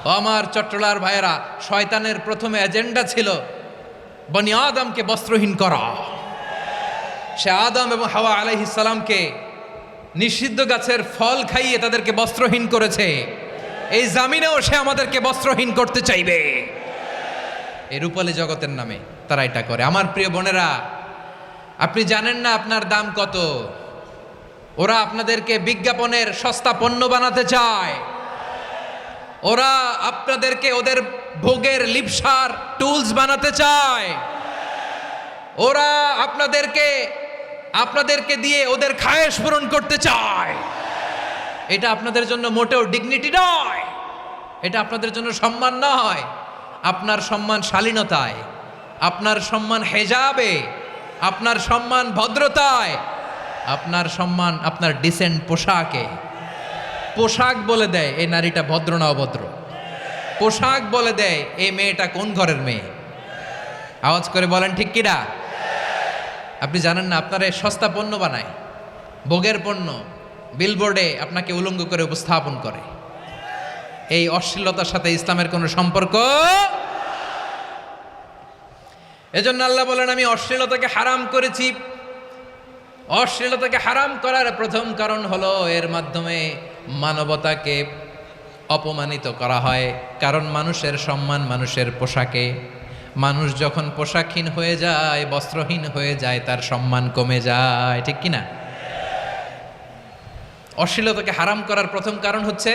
ও আমার চট্টলার ভাইয়েরা, শয়তানের প্রথমে এজেন্ডা ছিল বনি আদমকে বস্ত্রহীন করা। সে আদম এবং হাওয়া আলাইহিস সালামকে নিষিদ্ধ গাছের ফল খাইয়ে তাদেরকে বস্ত্রহীন করেছে। এই জামিনেও সে আমাদেরকে বস্ত্রহীন করতে চাইবে। এই রূপালী জগতের নামে তারা এটা করে। আমার প্রিয় বোনেরা, আপনি জানেন না আপনার দাম কত। ওরা আপনাদেরকে বিজ্ঞাপনের সস্তা পণ্য বানাতে চায়। ওরা আপনাদেরকে ওদের ভোগের লিপসার টুলস বানাতে চায়। ওরা আপনাদেরকে দিয়ে ওদের খায়েশ পূরণ করতে চায়। এটা আপনাদের জন্য মোটেও ডিগনিটি নয়, এটা আপনাদের জন্য সম্মান নয়। আপনার সম্মান শালীনতায়, আপনার সম্মান হেজাবে, আপনার সম্মান ভদ্রতায়, আপনার সম্মান আপনার ডিসেন্ট পোশাকে। পোশাক বলে দেয় এই নারীটা ভদ্র না অভদ্র। পোশাক বলে দেয় এই মেয়েটা কোন ঘরের মেয়ে। আওয়াজ করে বলেন ঠিক কিনা? আপনি জানেন না আপনারা সস্তা পণ্য বানায়, ভোগের পণ্য, বিলবোর্ডে আপনাকে উলঙ্গ করে উপস্থাপন করে। এই অশ্লীলতার সাথে ইসলামের কোনো সম্পর্ক। এজন্য আল্লাহ বলেন, আমি অশ্লীলতাকে হারাম করেছি। অশ্লীলতাকে হারাম করার প্রথম কারণ হলো এর মাধ্যমে মানবতাকে অপমানিত করা হয়। কারণ মানুষের সম্মান মানুষের পোশাকে। মানুষ যখন পোশাকহীন হয়ে যায়, বস্ত্রহীন হয়ে যায়, তার সম্মান কমে যায়। ঠিক কিনা? অশ্লীলতাকে হারাম করার প্রথম কারণ হচ্ছে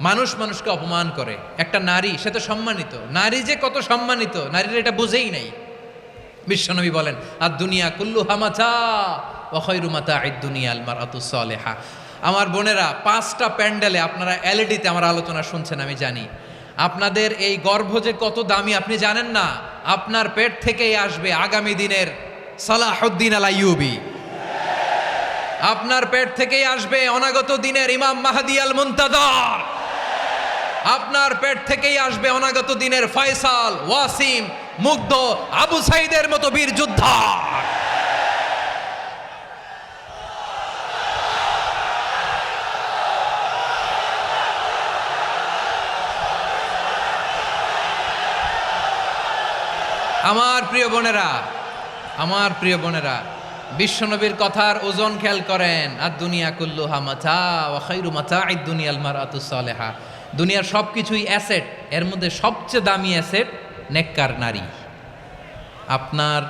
মানুষ মানুষকে অপমান করে। একটা নারী, সে তো সম্মানিত। নারী যে কত সম্মানিত, নারীরা এটা বুঝেই নাই। বিশ্বনবী বলেন, আর দুনিয়া কুল্লুহা মাতা ওয়া খায়রু মাতা'আদ দুনিয়া আল মারআতুস সালিহা। আমার বোনেরা, 5টা প্যান্ডেলে আপনারা এলইডিতে আমার আলোচনা শুনছেন, আমি জানি। আপনাদের এই গর্ভ যে কত দামি আপনি জানেন না। আপনার পেট থেকেই আসবে আগামী দিনের সালাহুদ্দিন আল আইয়ুবী। আপনার পেট থেকেই আসবে অনাগত দিনের ইমাম মাহদী আল মুনতাযর। আপনার পেট থেকেই আসবে অনাগত দিনের ফয়সাল, ওয়াসিম, মুগ্ধ, আবু সাইদের মতো বীর যোদ্ধা। আমার প্রিয় বোনেরা, আমার প্রিয় বোনেরা, বিশ্বনবীর কথার ওজন খেয়াল করেন। আর দুনিয়া কুল্লুহা মাতা ওয়া খায়রু মাতা'আদ দুনিয়া আল মারআতুস সালিহা। দুনিয়ার সব কিছুই অ্যাসেট, এর মধ্যে সবচেয়ে দামি অ্যাসেট নেককার নারী। আপনার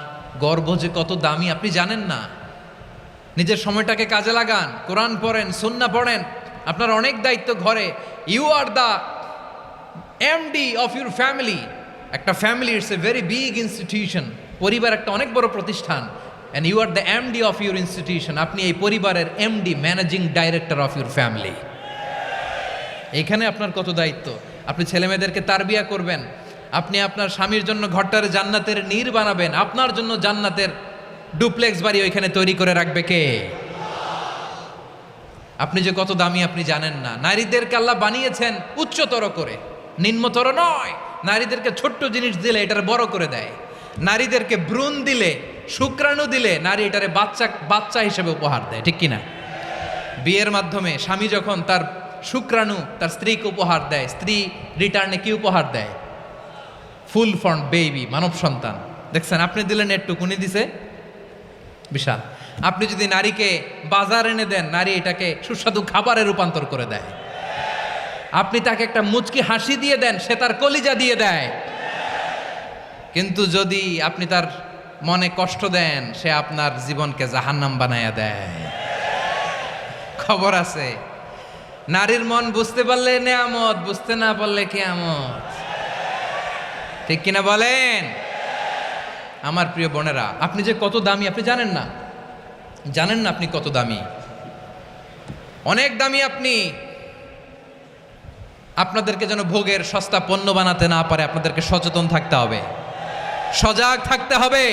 গর্ভ যে কত দামি আপনি জানেন না। নিজের সময়টাকে কাজে লাগান, কোরআন পড়েন, সুন্নাহ পড়েন। আপনার অনেক দায়িত্ব ঘরে। You are the MD of your family. একটা family it's a very big institution. পরিবার একটা অনেক বড় প্রতিষ্ঠান। And you are the MD of your institution. আপনি এই পরিবারের MD, managing director of your family. এখানে আপনার কত দায়িত্ব। আপনি ছেলেমেয়েদেরকে তারবিয়া করবেন। আপনি আপনার স্বামীর জন্য ঘরটারে জান্নাতের নীর বানাবেন। আপনার জন্য জান্নাতের ডুপ্লেক্স বাড়ি ওইখানে তৈরি করে রাখবে কে? আপনি যে কত দামি আপনি জানেন না। নারীদেরকে আল্লাহ বানিয়েছেন উচ্চতর করে, নিম্নতর নয়। নারীদেরকে ছোট্ট জিনিস দিলে এটারে বড় করে দেয়। নারীদেরকে ভ্রূণ দিলে, শুক্রাণু দিলে নারী এটারে বাচ্চা হিসেবে উপহার দেয়। ঠিক কিনা? বিয়ের মাধ্যমে স্বামী যখন তার শুক্রাণু তার স্ত্রীকে উপহার দেয়, স্ত্রী রিটার্নে কি উপহার দেয়? ফুল ফর্ম বেবি, মানব সন্তান। দেখছেন, আপনি দিলেন একটুকুনি, দিছে বিশাল। আপনি যদি নারীকে বাজার এনে দেন, নারী এটাকে সুস্বাদু খাবারে রূপান্তর করে দেয়। আপনি তাকে একটা মুচকি হাসি দিয়ে দেন, সে তার কলিজা দিয়ে দেয়। কিন্তু যদি আপনি তার মনে কষ্ট দেন, সে আপনার জীবনকে জাহান্নাম বানায়া দেয়। খবর আছে। নারীর মন বুঝতে পারলে নেয়ামত, বুঝতে না পারলে কিয়ামত। ঠিক কিনা বলেন? আমার প্রিয় বোনেরা, আপনি যে কত দামি আপনি জানেন না। জানেন না আপনি কত দামি, অনেক দামি আপনি। আপনাদেরকে যেন ভোগের সস্তা পণ্য বানাতে না পারে আপনাদেরকে সচেতন থাকতে হবে, সজাগ থাকতে হবে,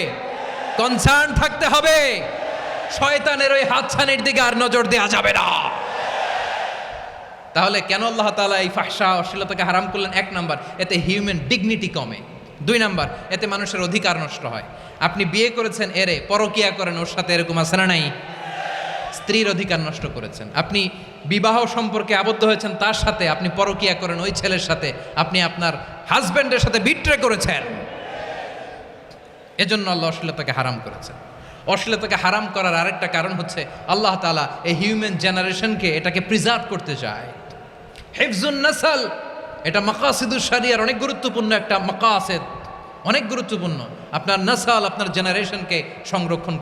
কনসার্ন থাকতে হবে। শয়তানের ওই হাতছানির দিকে আর নজর দেওয়া যাবে না। তাহলে কেন আল্লাহ তাআলা এই ফাহশা অশ্লীলতাকে হারাম করলেন? 1 নাম্বার, এতে হিউম্যান ডিগনিটি কমে। 2 নাম্বার, এতে মানুষের অধিকার নষ্ট হয়। আপনি বিয়ে করেছেন, এরে পরকিয়া করেন, ওর সাথে এরকম আছে না নাই? স্ত্রীর অধিকার নষ্ট করেছেন, আপনি বিবাহ সম্পর্কে আবদ্ধ হয়েছেন তার সাথে, আপনি পরকিয়া করেন ওই ছেলের সাথে, আপনি আপনার হাজব্যান্ডের সাথে বিট্রে করেছেন। এজন্য আল্লাহ অশ্লীলতাকে হারাম করেছেন। অশ্লীলতাকে হারাম করার আরেকটা কারণ হচ্ছে আল্লাহ তাআলা এই হিউম্যান জেনারেশনকে এটাকে প্রিজার্ভ করতে চায়। হিফজুন নাসল, এটা মাকাসিদুশ শরিয়ার অনেক গুরুত্বপূর্ণ একটা মাকাসিদ, অনেক গুরুত্বপূর্ণ। আপনার নাসল, আপনার জেনারেশনকে সংরক্ষণ